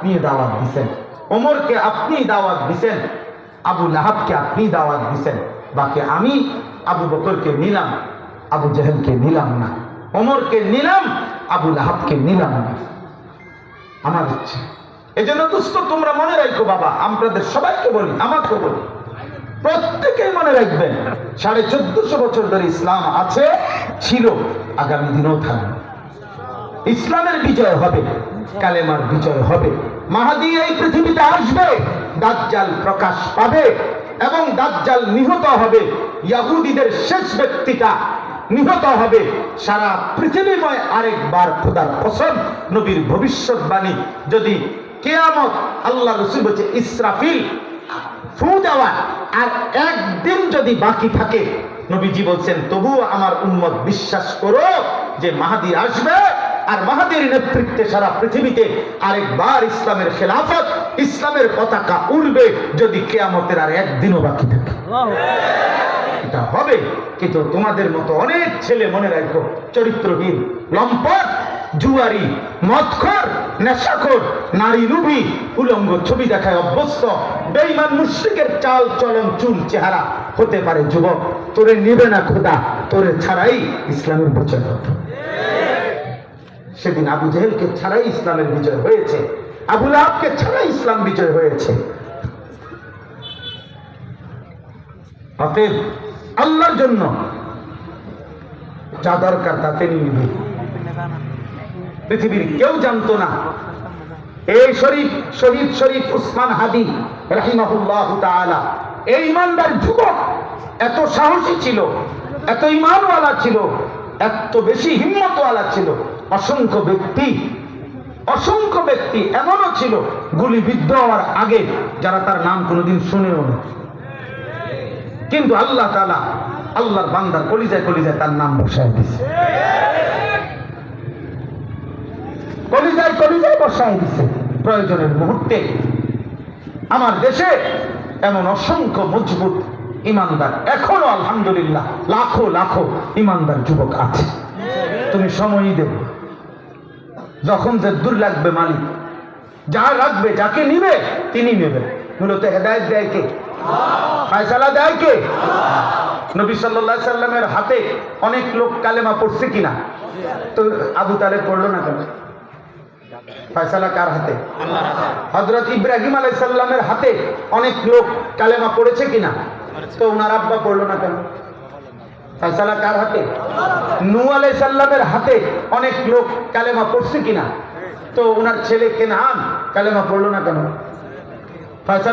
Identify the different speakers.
Speaker 1: আপনি দাওয়াত দিছেন, ওমরকে আপনি দাওয়াত দিছেন, আবু লাহাবকে আপনি দাওয়াত দিছেন, বাকি আমি আবু বকরকে নিলাম, আবু জেহেলকে নিলাম না, ওমরকে নিলাম, আবু লাহাবকে নিলাম না। আমার ইচ্ছে। এই জন্য দোস্ত তোমরা মনে রাখো বাবা, আপনাদের সবাইকে বলি, আমাকে বলি, প্রত্যেকেই মনে রাখবেন 1450 বছর ধরে ইসলাম আছে, ছিল, আগামী দিনেও থাকবে। ইসলামের বিজয় হবে, কালেমার বিজয় হবে। মাহদী এই পৃথিবীতে আসবে, দাজ্জাল প্রকাশ পাবে এবং দাজ্জাল নিহত হবে। ইহুদিদের শেষ ব্যক্তিটা নিহত হবে। সারা পৃথিবীময় আরেকবার খোদার কসম, নবীর ভবিষ্যৎবাণী, যদি কিয়ামত, আল্লাহ রাসূল বলেছে ইসরাফিল ফু দেওয়া আর একদিন যদি বাকি থাকে, নবীজি বলছেন তবুও আমার উম্মত বিশ্বাস করো যে মাহদী আসবে, আর মাহদীর নেতৃত্বে সারা পৃথিবীতে আরেকবার ইসলামের খেলাফত, ইসলামের পতাকা উড়বে, যদি কিয়ামতের আর একদিনও বাকি থাকে। এটা হবে। কিন্তু তোমাদের মতো অনেক ছেলে মনে রাখো, চরিত্রহীন, লম্পট, জুয়ারি, মদখোর, নেশাখোর, নারী লুভি, উলঙ্গ ছবি দেখায় অভ্যস্ত, বেঈমান মুশরিকের চাল চলন, চুল চেহারা হতে পারে যুবক, তোরে নিবে না খোদা, তোরে ছাড়াই ইসলামের বিজয় হতো। সেদিন আবু জেহেলকে ছাড়াই ইসলামের বিজয় হয়েছে, আবু লাহাবকে ছাড়াই ইসলাম বিজয় হয়েছে। অতএব আল্লাহর জন্য যা দরকার তা তিনি নিবে। পৃথিবীর কেউ জানতো না এই শহীদ শরীফ উসমান হাদি রাহিমাহুল্লাহু তাআলা, এই ইমানদার যুবক এত সাহসী ছিল, এত ইমানওয়ালা ছিল, এত বেশি হিম্মতওয়ালা ছিল। অসংখ্য ব্যক্তি এমনও ছিল গুলিবিদ্ধ হওয়ার আগে যারা তার নাম কোনোদিন শুনেও না, কিন্তু আল্লাহ তাআলা আল্লাহর বান্দার কলিজায় কলিজায় তার নাম বসায় দিয়েছে, কলিজায় কলিজায় বসায় দিয়েছে। প্রয়োজনের মুহূর্তে আমার দেশে এমন অসংখ্য মজবুত ইমানদার এখনো আলহামদুলিল্লাহ লাখো লাখো ইমানদার যুবক আছে। তুমি সময়ই দেবে, যখন যে দূর লাগবে মালিক যা রাখবে, যাকে নিবে তিনি নেবে। মূলত হেদায়েত দেয় কে? ফয়সালা দেয় কে? নবী সাল্লাল্লাহু আলাইহি সাল্লামের হাতে অনেক লোক কালেমা পড়ছে কিনা? তো আবু তালেব পড়লো না কেন? ফয়সালা কার হাতে? হযরত ইব্রাহিম আলাইহিস সালামের হাতে অনেক লোক কালেমা পড়েছে কিনা? তো ওনার আব্বা পড়লো না কেন? ফয়সালা কার হাতে? নূহ আলাইহিস সালামের হাতে অনেক লোক কালেমা পড়ছে কিনা? তো ওনার ছেলে কেনআন কালেমা পড়লো না কেন? ফয়সালা